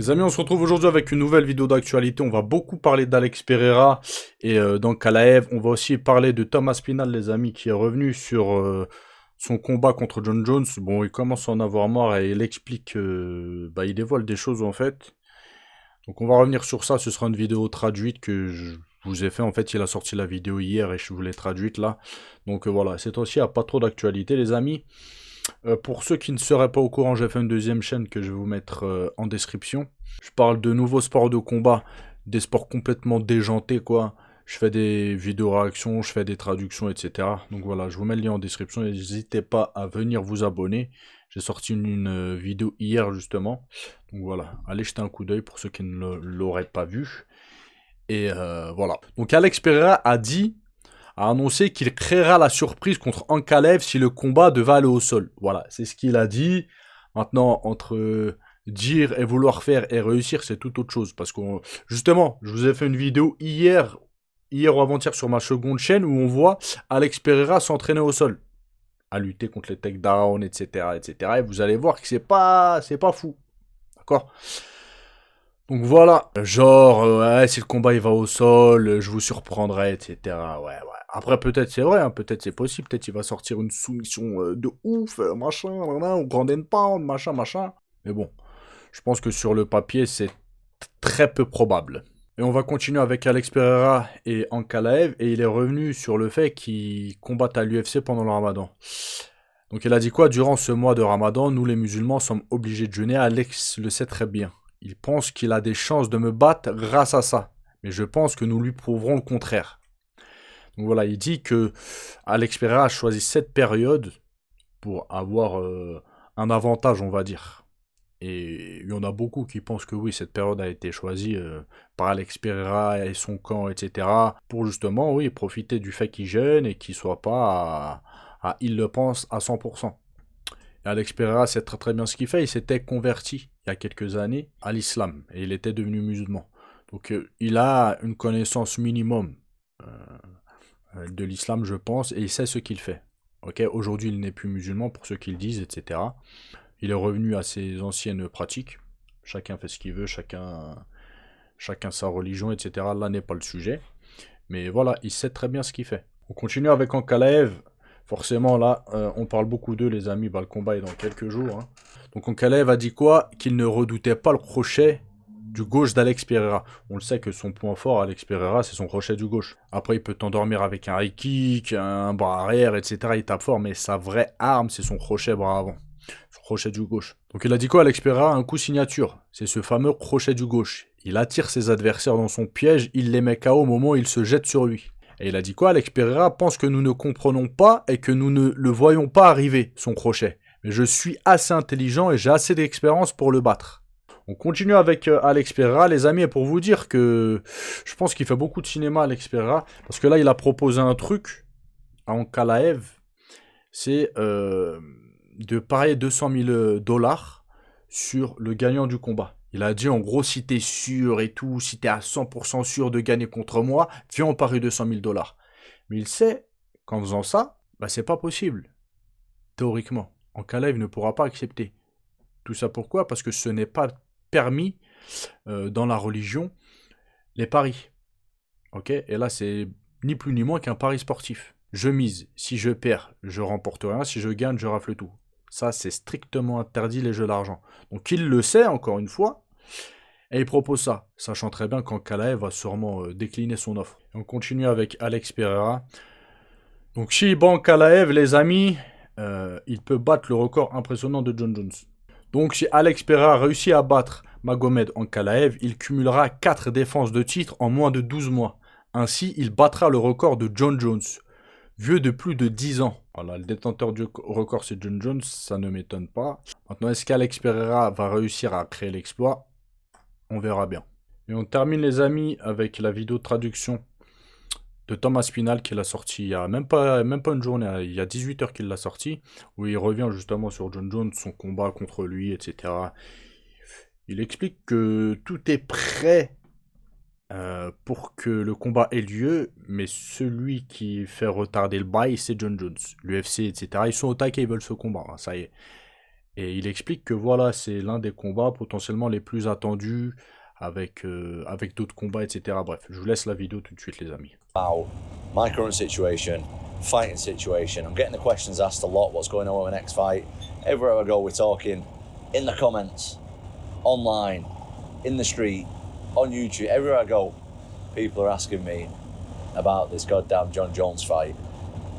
Les amis, on se retrouve aujourd'hui avec une nouvelle vidéo d'actualité. On va beaucoup parler d'Alex Pereira et d'Ankalaev. On va aussi parler de Tom Aspinall, les amis, qui est revenu sur son combat contre Jon Jones. Bon, il commence à en avoir marre et il explique, il dévoile des choses en fait. Donc on va revenir sur ça. Ce sera une vidéo traduite que je vous ai fait. En fait, il a sorti la vidéo hier et je vous l'ai traduite là. Donc voilà, cette fois-ci, il n'y a pas trop d'actualité, les amis. Pour ceux qui ne seraient pas au courant, j'ai fait une deuxième chaîne que je vais vous mettre en description. Je parle de nouveaux sports de combat, des sports complètement déjantés quoi. Je fais des vidéos réactions, je fais des traductions, etc. Donc voilà, je vous mets le lien en description. N'hésitez pas à venir vous abonner. J'ai sorti une vidéo hier justement. Donc voilà, allez jeter un coup d'œil pour ceux qui ne l'auraient pas vu. Et voilà. Donc Alex Pereira a annoncé qu'il créera la surprise contre Ankalaev si le combat devait aller au sol. Voilà, c'est ce qu'il a dit. Maintenant, entre dire et vouloir faire et réussir, c'est tout autre chose. Parce que, justement, je vous ai fait une vidéo hier ou avant-hier sur ma seconde chaîne où on voit Alex Pereira s'entraîner au sol, à lutter contre les takedowns, etc., etc. Et vous allez voir que c'est pas fou. D'accord ? Donc voilà, genre, ouais, si le combat il va au sol, je vous surprendrai, etc. Ouais. Après, peut-être c'est vrai, hein, peut-être c'est possible, peut-être il va sortir une soumission de ouf, machin, ou grand and pound, machin. Mais bon, je pense que sur le papier, c'est très peu probable. Et on va continuer avec Alex Pereira et Ankalaev, et il est revenu sur le fait qu'ils combattent à l'UFC pendant le ramadan. Donc il a dit quoi? Durant ce mois de ramadan, nous les musulmans sommes obligés de jeûner. Alex le sait très bien. Il pense qu'il a des chances de me battre grâce à ça. Mais je pense que nous lui prouverons le contraire. Donc voilà, il dit que Alex Pereira a choisi cette période pour avoir un avantage, on va dire. Et il y en a beaucoup qui pensent que oui, cette période a été choisie par Alex Pereira et son camp, etc. Pour justement, oui, profiter du fait qu'il jeûne et qu'il ne soit pas il le pense, à 100%. Et Alex Pereira sait très très bien ce qu'il fait. Il s'était converti il y a quelques années à l'islam et il était devenu musulman. Donc il a une connaissance minimum de l'islam, je pense, et il sait ce qu'il fait. Ok, aujourd'hui, il n'est plus musulman pour ceux qui le disent, etc. Il est revenu à ses anciennes pratiques. Chacun fait ce qu'il veut, chacun sa religion, etc. Là n'est pas le sujet. Mais voilà, il sait très bien ce qu'il fait. On continue avec Ankalaev. Forcément, là, on parle beaucoup d'eux, les amis. Le combat est dans quelques jours. Hein. Donc Ankalaev a dit quoi? Qu'il ne redoutait pas le crochet du gauche d'Alex Pereira. On le sait que son point fort, Alex Pereira, c'est son crochet du gauche. Après, il peut t'endormir avec un high kick, un bras arrière, etc. Il tape fort, mais sa vraie arme, c'est son crochet bras avant. Son crochet du gauche. Donc il a dit quoi? Alex Pereira a un coup signature. C'est ce fameux crochet du gauche. Il attire ses adversaires dans son piège, il les met KO au moment où il se jette sur lui. Et il a dit quoi? Alex Pereira pense que nous ne comprenons pas et que nous ne le voyons pas arriver, son crochet. Mais je suis assez intelligent et j'ai assez d'expérience pour le battre. On continue avec Alex Pereira, les amis, et pour vous dire que je pense qu'il fait beaucoup de cinéma, Alex Pereira, parce que là, il a proposé un truc à Ankalaev, c'est de parier 200 000 $ sur le gagnant du combat. Il a dit en gros, si t'es sûr et tout, si t'es à 100% sûr de gagner contre moi, viens on parie 200 000 $. Mais il sait qu'en faisant ça, c'est pas possible. Théoriquement. Ankalaev ne pourra pas accepter. Tout ça pourquoi? Parce que ce n'est pas permis dans la religion les paris. Ok? Et là, c'est ni plus ni moins qu'un pari sportif. Je mise. Si je perds, je remporte rien. Si je gagne, je rafle tout. Ça, c'est strictement interdit les jeux d'argent. Donc il le sait, encore une fois, et il propose ça, sachant très bien qu'Ankalaev va sûrement décliner son offre. Et on continue avec Alex Pereira. Donc si Ankalaev, les amis, il peut battre le record impressionnant de Jon Jones. Donc si Alex Pereira réussit à battre Magomed Ankalaev, il cumulera 4 défenses de titre en moins de 12 mois. Ainsi, il battra le record de Jon Jones, vieux de plus de 10 ans. Voilà, le détenteur du record, c'est Jon Jones, ça ne m'étonne pas. Maintenant, est-ce qu'Alex Pereira va réussir à créer l'exploit? On verra bien. Et on termine, les amis, avec la vidéo de traduction de Tom Aspinall qu'il a sorti il y a même pas une journée, il y a 18 heures qu'il l'a sorti, où il revient justement sur Jon Jones, son combat contre lui, etc. Il explique que tout est prêt pour que le combat ait lieu, mais celui qui fait retarder le bail, c'est Jon Jones. L'UFC, etc. Ils sont au taquet, ils veulent ce combat, hein, ça y est. Et il explique que voilà, c'est l'un des combats potentiellement les plus attendus avec d'autres combats, etc. Bref, je vous laisse la vidéo tout de suite, les amis. About my current situation, fighting situation. I'm getting the questions asked a lot. What's going on with my next fight? Everywhere I go, we're talking in the comments, online, in the street, on YouTube. Everywhere I go, people are asking me about this goddamn Jon Jones fight.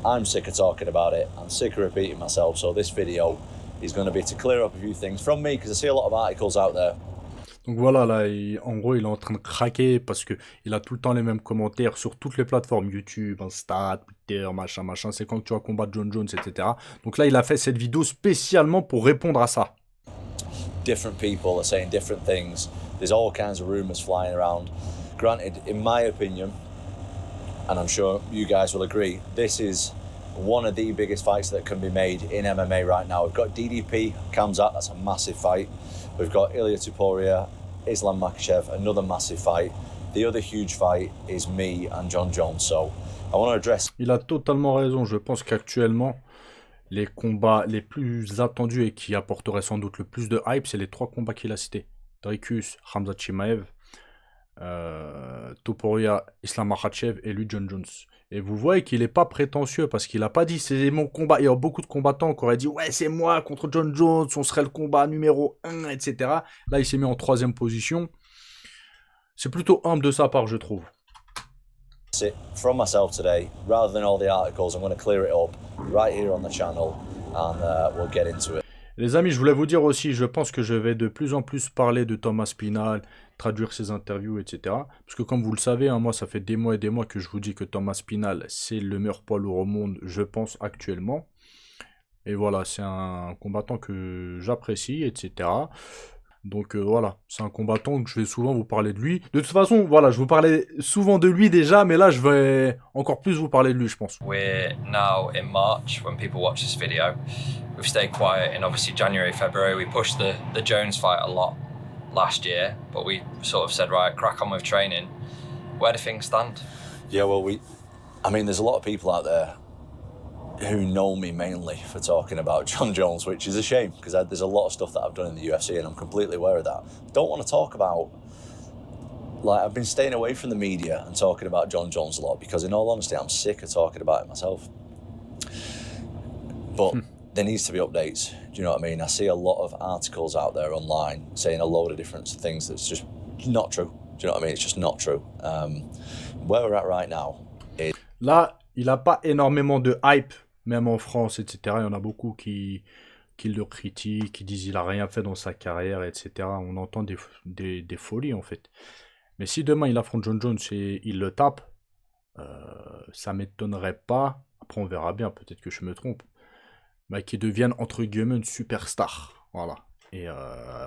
I'm sick of talking about it. I'm sick of repeating myself. So this video is going to be to clear up a few things from me, because I see a lot of articles out there. Donc voilà, là, en gros, il est en train de craquer parce que il a tout le temps les mêmes commentaires sur toutes les plateformes, YouTube, Insta, Twitter, machin, machin. C'est quand tu vas combattre Jon Jones, etc. Donc là, il a fait cette vidéo spécialement pour répondre à ça. Different people are saying different things. There's all kinds of rumors flying around. Granted, in my opinion, and I'm sure you guys will agree, this is one of the biggest fights that can be made in MMA right now. We've got DDP, Khamzat, that's a massive fight. We've got Ilia Topuria, Islam Makhachev, another massive fight. The other huge fight is me and Jon Jones. So I want to address... Il a totalement raison. Je pense qu'actuellement, les combats les plus attendus et qui apporteraient sans doute le plus de hype, c'est les 3 combats qu'il a cités. Dricus, Khamzat Chimaev, Topuria, Islam Makhachev et lui Jon Jones. Et vous voyez qu'il n'est pas prétentieux parce qu'il n'a pas dit c'est mon combat. Il y a beaucoup de combattants qui auraient dit ouais c'est moi contre Jon Jones, on serait le combat numéro 1, etc. Là il s'est mis en 3e position. C'est plutôt humble de sa part, je trouve. From myself today, rather than all the articles, I'm going to clear it up right here on the channel and we'll get into it. Les amis, je voulais vous dire aussi, je pense que je vais de plus en plus parler de Tom Aspinall, traduire ses interviews, etc. Parce que comme vous le savez, hein, moi ça fait des mois et des mois que je vous dis que Tom Aspinall, c'est le meilleur poids lourd au monde, je pense, actuellement. Et voilà, c'est un combattant que j'apprécie, etc. Donc voilà, c'est un combattant que je vais souvent vous parler de lui. De toute façon, voilà, je vous parlais souvent de lui déjà, mais là je vais encore plus vous parler de lui, je pense. We're now in March when people watch this video. We've stayed quiet in obviously January, February. We pushed the Jones fight a lot last year, but we sort of said, right, crack on with training. Where do things stand? Yeah, well, I mean, there's a lot of people out there who know me mainly for talking about Jon Jones, which is a shame because there's a lot of stuff that I've done in the UFC and I'm completely aware of that. Don't want to talk about, like, I've been staying away from the media and talking about Jon Jones a lot because in all honesty, I'm sick of talking about it myself. But there needs to be updates, do you know what I mean? I see a lot of articles out there online saying a load of different things that's just not true, do you know what I mean? It's just not true. Where we're at right now is... Là, il n'a pas énormément de hype, même en France, etc. Il y en a beaucoup qui le critiquent, qui disent qu'il n'a rien fait dans sa carrière, etc. On entend des folies, en fait. Mais si demain il affronte Jon Jones et il le tape, ça ne m'étonnerait pas, après on verra bien, peut-être que je me trompe, bah, qu'il devienne, entre guillemets, une superstar. Voilà. Et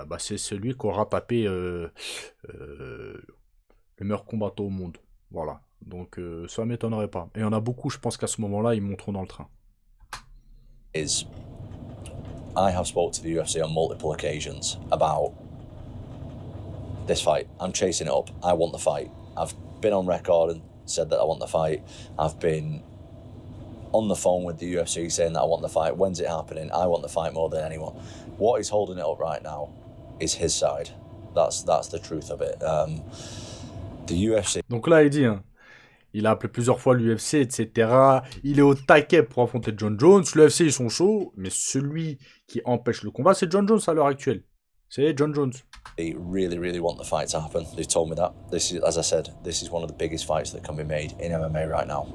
bah, c'est celui qui aura tapé le meilleur combattant au monde. Voilà. Donc ça ne m'étonnerait pas. Et il y en a beaucoup, je pense qu'à ce moment-là, ils monteront dans le train. I have spoke to the UFC on multiple occasions about this fight. I'm chasing it up. I want the fight. I've been on record and said that I want the fight. I've been on the phone with the UFC saying that I want the fight. When's it happening? I want the fight more than anyone. What is holding it up right now is his side. That's the truth of it. The UFC... Donc là, il dit, hein, il a appelé plusieurs fois l'UFC, etc. Il est au taquet pour affronter Jon Jones. L'UFC, ils sont chauds, mais celui qui empêche le combat, c'est Jon Jones à l'heure actuelle. C'est Jon Jones. They really, really want the fight to happen. They've told me that. This is, as I said, this is one of the biggest fights that can be made in MMA right now.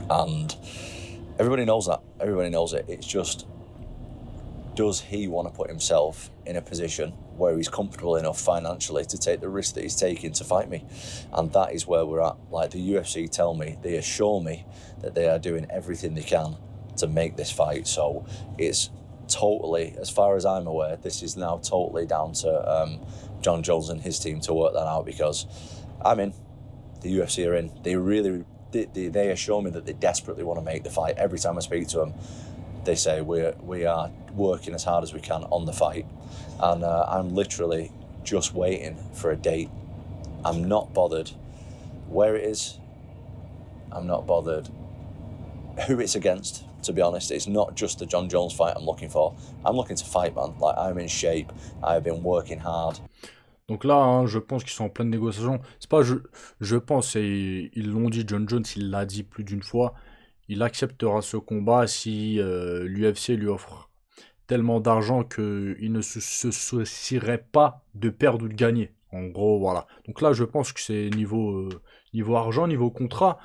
And everybody knows that. Everybody knows it. It's just, does he want to put himself in a position where he's comfortable enough financially to take the risk that he's taking to fight me? And that is where we're at. Like the UFC tell me, they assure me that they are doing everything they can to make this fight. So it's totally, as far as I'm aware, this is now totally down to Jon Jones and his team to work that out, because I'm in, the UFC are in. They really, they assure me that they desperately want to make the fight. Every time I speak to them, they say we are working as hard as we can on the fight, and I'm literally just waiting for a date. I'm not bothered where it is. I'm not bothered who it's against, to be honest. It's not just the Jon Jones fight I'm looking for. I'm looking to fight, man. Like, I'm in shape. I've been working hard. Donc là, hein, je pense qu'ils sont en pleine négociation. C'est pas je pense, et ils l'ont dit, Jon Jones, il l'a dit plus d'une fois, il acceptera ce combat si l'UFC lui offre tellement d'argent qu'il ne se soucierait pas de perdre ou de gagner. En gros, voilà. Donc là, je pense que c'est niveau argent, niveau contrat.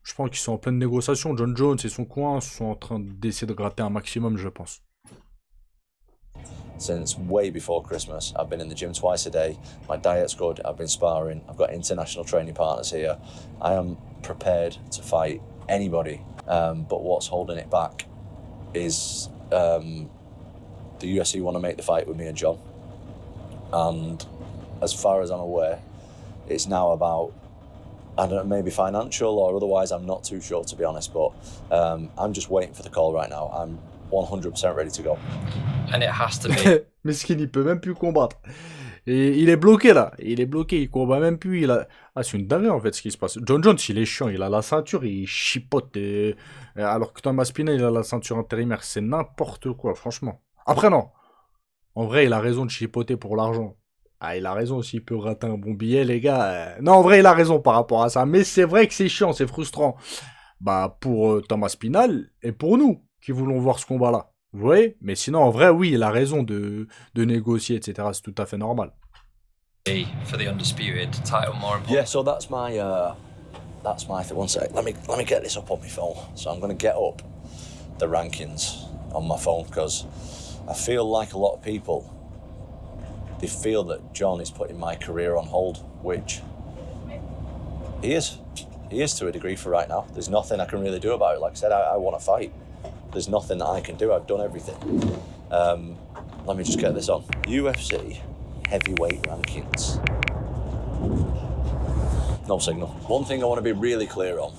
Je pense qu'ils sont en pleine négociation. Jon Jones et son coin sont en train d'essayer de gratter un maximum, je pense. Since way before Christmas, I've been in the gym twice a day. My diet's good. I've been sparring. I've got international training partners here. I am prepared to fight anybody. But what's holding it back is the UFC want to make the fight with me and Jon. And as far as I'm aware, it's now about, I don't know, maybe financial or otherwise. I'm not too sure, to be honest. But I'm just waiting for the call right now. I'm 100% ready to go. And it has to be. Meskin, il peut même plus combattre. Et il est bloqué là. Il est bloqué, il combat même plus. Ah, c'est une dinguerie en fait ce qui se passe. Jon Jones, il est chiant. Il a la ceinture, il chipote. Alors que Tom Aspinall, il a la ceinture intérimaire. C'est n'importe quoi, franchement. Après, non. En vrai, il a raison de chipoter pour l'argent. Ah, il a raison s'il peut rater un bon billet, les gars. Non, en vrai, il a raison par rapport à ça. Mais c'est vrai que c'est chiant, c'est frustrant. Bah, pour Tom Aspinall et pour nous qui voulons voir ce combat-là. Vous voyez? Mais sinon, en vrai, oui, il a raison de négocier, etc. C'est tout à fait normal. For the undisputed title, more important. Yeah, so that's my thing. One sec. Let me get this up on my phone. So I'm going to get up the rankings on my phone because I feel like a lot of people, they feel that Jon is putting my career on hold, which he is. He is to a degree for right now. There's nothing I can really do about it. Like I said, I want to fight. There's nothing that I can do. I've done everything. Let me just get this on. UFC heavyweight rankings. No signal. One thing I want to be really clear on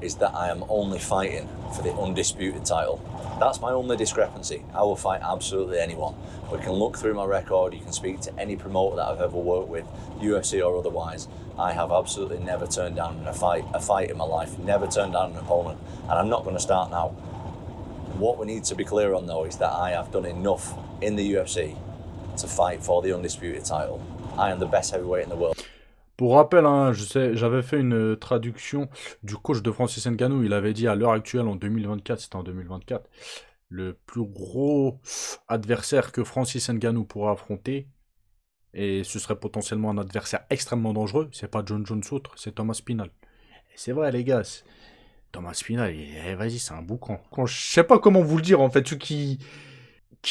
is that I am only fighting for the undisputed title. That's my only discrepancy. I will fight absolutely anyone. We can look through my record. You can speak to any promoter that I've ever worked with, UFC or otherwise. I have absolutely never turned down a fight in my life. Never turned down an opponent. And I'm not going to start now. What we need to be clear on, though, is that I have done enough in the UFC to fight for the undisputed title. I am the best heavyweight in the world. Pour rappel, hein, je sais, j'avais fait une traduction du coach de Francis Ngannou. Il avait dit à l'heure actuelle, en 2024, c'était en 2024, le plus gros adversaire que Francis Ngannou pourra affronter, et ce serait potentiellement un adversaire extrêmement dangereux, c'est pas Jon Jones autre, c'est Tom Aspinall. Et c'est vrai, les gars, Tom Aspinall, vas-y, c'est un boucan. Je sais pas comment vous le dire, en fait, ceux qui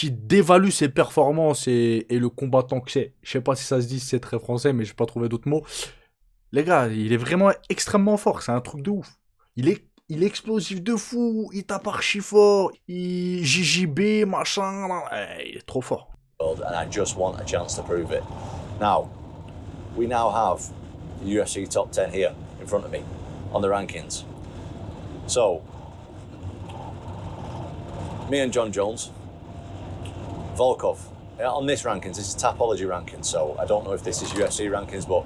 dévalue ses performances et le combattant que c'est. Je sais pas si ça se dit, si c'est très français, mais j'ai pas trouvé d'autres mots. Les gars, il est vraiment extrêmement fort, c'est un truc de ouf. Il est explosif de fou, il tape archi fort, il JJB, machin, il est trop fort. And I just want a chance to prove it. Now, we now have the UFC top 10 here in front of me on the rankings. So, me and Jon Jones, Volkov, on this rankings, this is Tapology rankings, so I don't know if this is UFC rankings, but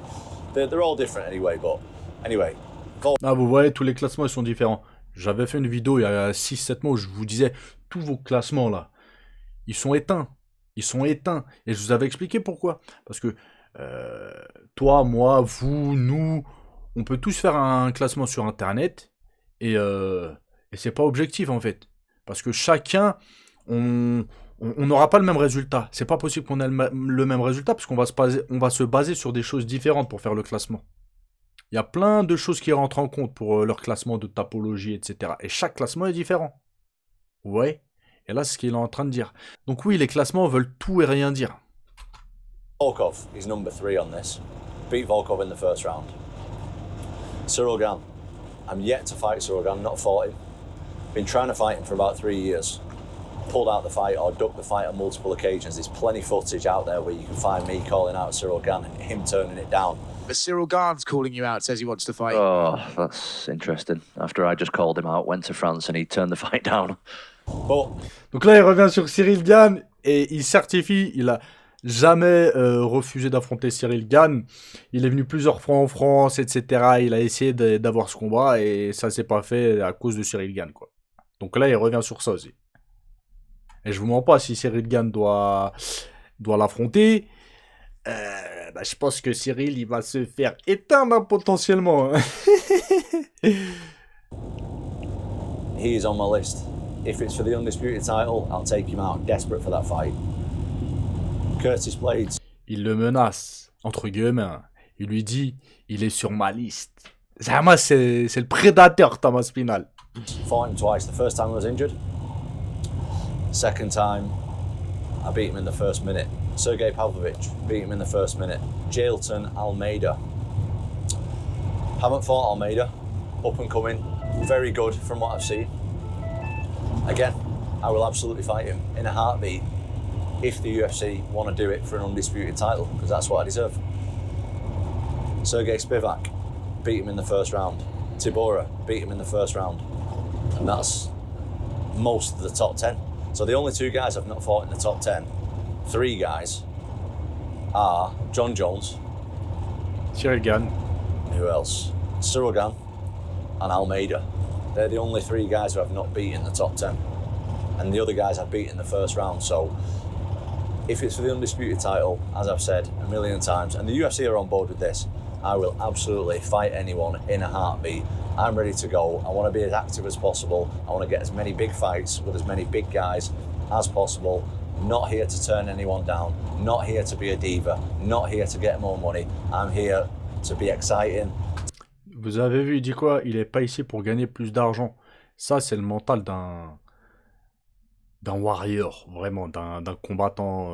they're all different anyway, but anyway. Ah, vous voyez, tous les classements, ils sont différents. J'avais fait une vidéo il y a 6-7 mois où je vous disais, tous vos classements là, ils sont éteints. Ils sont éteints. Et je vous avais expliqué pourquoi. Parce que toi, moi, vous, nous, on peut tous faire un classement sur Internet et c'est pas objectif en fait. Parce que chacun, on n'aura pas le même résultat. C'est pas possible qu'on ait le même résultat parce qu'on va se baser sur des choses différentes pour faire le classement. Il y a plein de choses qui rentrent en compte pour leur classement de tapologie, etc. Et chaque classement est différent. Vous voyez ? Et là, c'est ce qu'il est en train de dire. Donc oui, les classements veulent tout et rien dire. Volkov is number 3 on this. Beat Volkov in the first round. Ciryl GANE. I'm yet to fight Ciryl GANE, not fought him. Been trying to fight him for about 3 years. Pulled out the fight or ducked the fight on multiple occasions. There's plenty of footage out there where you can find me calling out Ciryl GANE and him turning it down. But Ciryl Gane's calling you out, says he wants to fight. Oh, that's interesting. After I just called him out, went to France and he turned the fight down. Bon. Donc là, il revient sur Ciryl GANE et il certifie, il a jamais refusé d'affronter Ciryl GANE. Il est venu plusieurs fois en France, etc. Il a essayé d'avoir ce combat et ça s'est pas fait à cause de Ciryl GANE, quoi. Donc là, il revient sur ça aussi. Et je vous mens pas, si Ciryl GANE doit l'affronter, je pense que Ciryl, il va se faire éteindre hein, potentiellement. Hein. He is on my list. If it's for the undisputed title, I'll take him out. Desperate for that fight. Curtis Blades. Il le menace, entre guillemets. Hein. Il lui dit, il est sur ma liste. Moi, c'est le prédateur, Thomas Aspinall. Fought him twice. The first time I was injured. Second time, I beat him in the first minute. Sergey Pavlovich beat him in the first minute. Jailton Almeida. Haven't fought Almeida. Up and coming. Very good from what I've seen. Again, I will absolutely fight him in a heartbeat if the UFC want to do it for an undisputed title, because that's what I deserve. Sergey Spivak beat him in the first round. Tibora beat him in the first round. And that's most of the top 10. So the only 2 guys I've not fought in the top 10, 3 guys, are Jon JONES. Ciryl GANE. Who else? Ciryl GANE and Almeida. They're the only 3 guys who I've not beat in the top 10. And the other guys I've beat in the first round. So if it's for the undisputed title, as I've said a million times, and the UFC are on board with this, I will absolutely fight anyone in a heartbeat. I'm ready to go. I want to be as active as possible. I want to get as many big fights with as many big guys as possible. Not here to turn anyone down. Not here to be a diva. Not here to get more money. I'm here to be exciting. Vous avez vu, il dit quoi? Il est pas ici pour gagner plus d'argent. Ça, c'est le mental d'un warrior, vraiment, d'un combattant.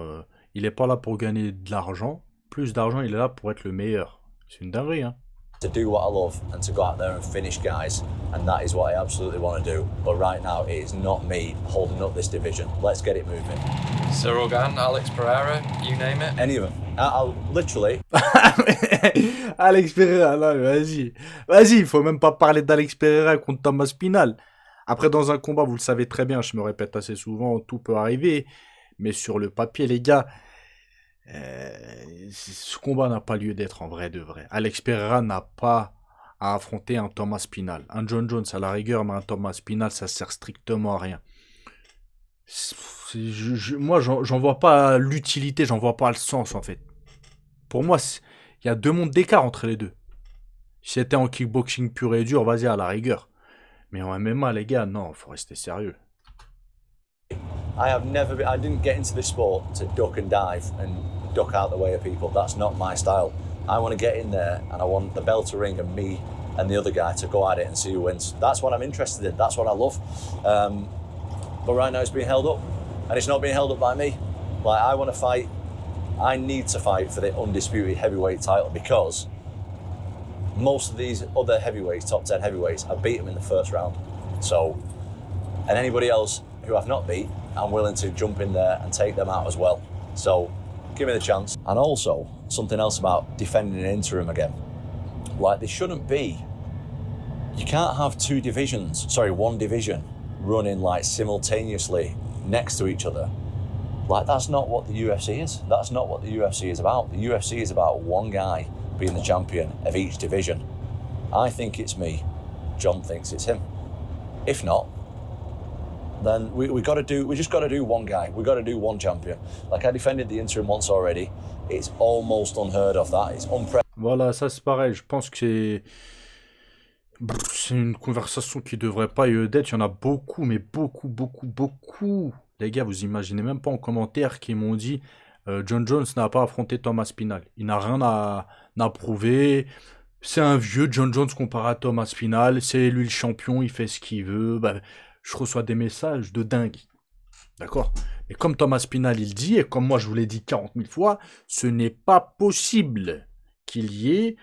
Il est pas là pour gagner de l'argent. Plus d'argent, il est là pour être le meilleur. C'est une dinguerie, hein. To do what I love and to go out there and finish guys, and that is what I absolutely want to do. But right now, it is not me holding up this division. Let's get it moving. Ciryl GANE, Alex Pereira, you name it. Any of them. I'll literally. Alex Pereira, là, vas-y. Vas-y, il faut même pas parler d'Alex Pereira contre Thomas Aspinall. Après, dans un combat, vous le savez très bien, je me répète assez souvent, tout peut arriver. Mais sur le papier, les gars, ce combat n'a pas lieu d'être en vrai de vrai. Alex Pereira n'a pas à affronter un Thomas Aspinall. Un Jon Jones à la rigueur, mais un Thomas Aspinall, ça sert strictement à rien. Moi, j'en vois pas l'utilité, j'en vois pas le sens en fait. Pour moi, il y a 2 mondes d'écart entre les deux. Si c'était en kickboxing pur et dur, vas-y à la rigueur. Mais en MMA, les gars, non, faut rester sérieux. I didn't get into this sport to duck and dive and duck out the way of people. That's not my style. I want to get in there and I want the bell to ring and me and the other guy to go at it and see who wins. That's what I'm interested in. That's what I love. But right now it's being held up, and it's not being held up by me. Like, I want to fight. I need to fight for the undisputed heavyweight title, because most of these other heavyweights, top 10 heavyweights, I beat them in the first round. So, and anybody else who I've not beat, I'm willing to jump in there and take them out as well. So, give me the chance. And also, something else about defending an interim again. Like, there shouldn't be. You can't have 2 divisions, sorry, 1 division running like simultaneously next to each other. Like, that's not what the UFC is. That's not what the UFC is about. The UFC is about one guy being the champion of each division. I think it's me. Jon thinks it's him. If not, then we just got to do one guy. We got to do one champion. Like, I defended the interim once already. It's almost unheard of. That it's unprecedented. Voilà, ça c'est pareil. Je pense que c'est une conversation qui devrait pas y d'être. Il y en a beaucoup, mais beaucoup. Les gars, vous imaginez même pas en commentaire qui m'ont dit Jon Jones n'a pas affronté Thomas Aspinall. Il n'a rien à prouver. C'est un vieux Jon Jones comparé à Thomas Aspinall. C'est lui le champion, il fait ce qu'il veut. Je reçois des messages de dingue. D'accord? Mais comme Thomas Aspinall il dit, et comme moi je vous l'ai dit 40 000 fois, ce n'est pas possible qu'il y ait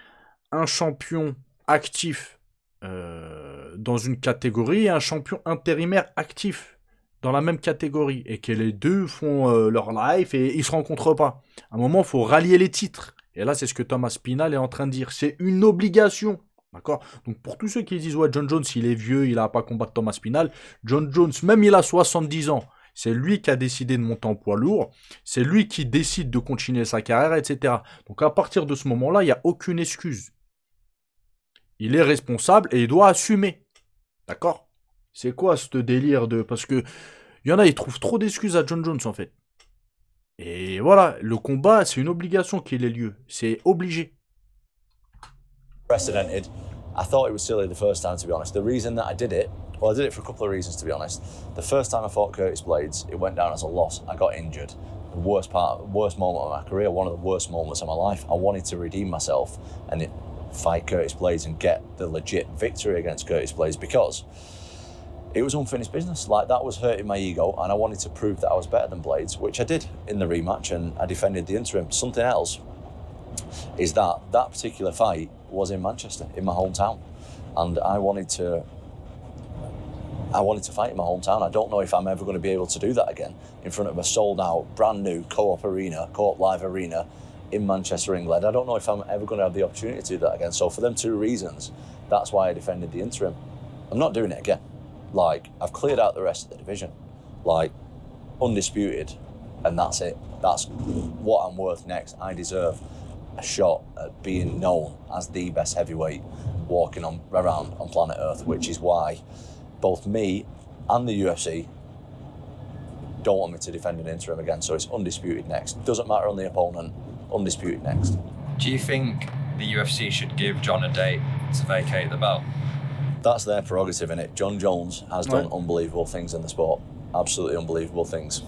un champion actif dans une catégorie et un champion intérimaire actif dans la même catégorie, et que les deux font leur life et ils se rencontrent pas. À un moment, il faut rallier les titres. Et là, c'est ce que Thomas Aspinall est en train de dire. C'est une obligation. D'accord? Donc, pour tous ceux qui disent, ouais, Jon Jones, il est vieux, il n'a pas combattu Thomas Aspinall. Jon Jones, même il a 70 ans. C'est lui qui a décidé de monter en poids lourd. C'est lui qui décide de continuer sa carrière, etc. Donc, à partir de ce moment-là, il n'y a aucune excuse. Il est responsable et il doit assumer. D'accord? C'est quoi ce délire de... Parce que il y en a, ils trouvent trop d'excuses à Jon Jones, en fait. Et voilà, le combat, c'est une obligation qu'il ait lieu. C'est obligé. Precedented. I thought it was silly the first time, to be honest. The reason that I did it, well, I did it for a couple of reasons, to be honest. The first time I fought Curtis Blades, it went down as a loss. I got injured. The worst moment of my career, one of the worst moments of my life. I wanted to redeem myself and fight Curtis Blades and get the legit victory against Curtis Blades, because it was unfinished business. Like, that was hurting my ego, and I wanted to prove that I was better than Blades, which I did in the rematch, and I defended the interim. Something else is that that particular fight was in Manchester, in my hometown, and I wanted to fight in my hometown. I don't know if I'm ever going to be able to do that again in front of a sold-out, brand new co-op live arena in Manchester, England. I don't know if I'm ever going to have the opportunity to do that again. So for them two reasons, that's why I defended the interim. I'm not doing it again. Like, I've cleared out the rest of the division, like, undisputed, and that's it. That's what I'm worth next. I deserve a shot at being known as the best heavyweight walking around on planet Earth, which is why both me and the UFC don't want me to defend an interim again. So it's undisputed next. Doesn't matter on the opponent, undisputed next. Do you think the UFC should give Jon a date to vacate the belt? That's their prerogative, innit? Jon Jones has done unbelievable things in the sport. Absolutely unbelievable things.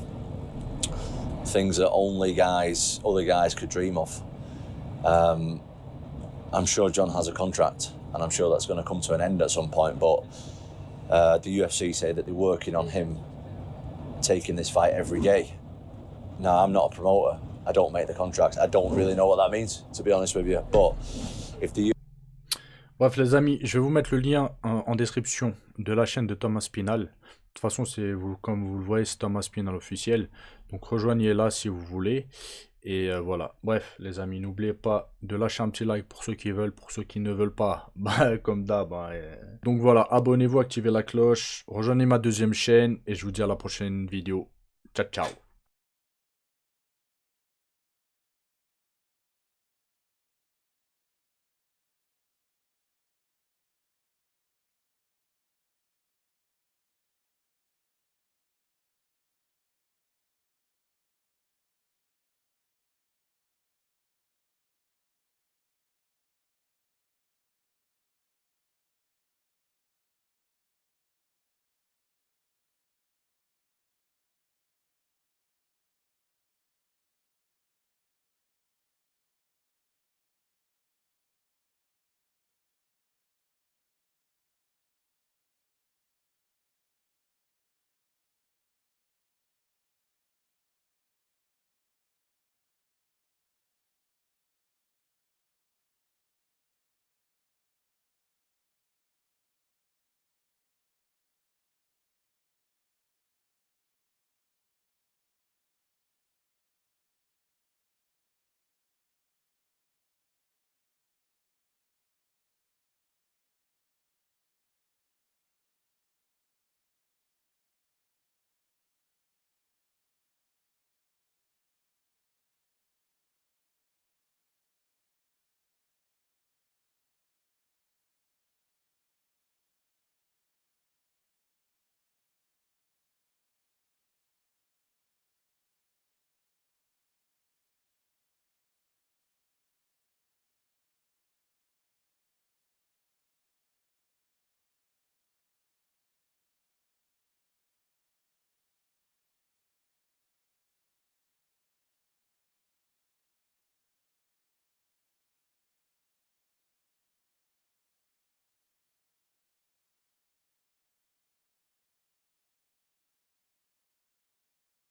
Things that other guys could dream of. I'm sure Jon has a contract, and I'm sure that's going to come to an end at some point, but the UFC say that they're working on him taking this fight every day. Now, I'm not a promoter. I don't make the contracts. I don't really know what that means, to be honest with you. But if the... Bref, les amis, je vais vous mettre le lien en description de la chaîne de Tom Aspinall. De toute façon, comme vous le voyez, c'est Tom Aspinall officiel. Donc, rejoignez-la si vous voulez. Et voilà. Bref, les amis, n'oubliez pas de lâcher un petit like pour ceux qui veulent, pour ceux qui ne veulent pas. Comme d'hab. Donc voilà, abonnez-vous, activez la cloche, rejoignez ma deuxième chaîne et je vous dis à la prochaine vidéo. Ciao, ciao.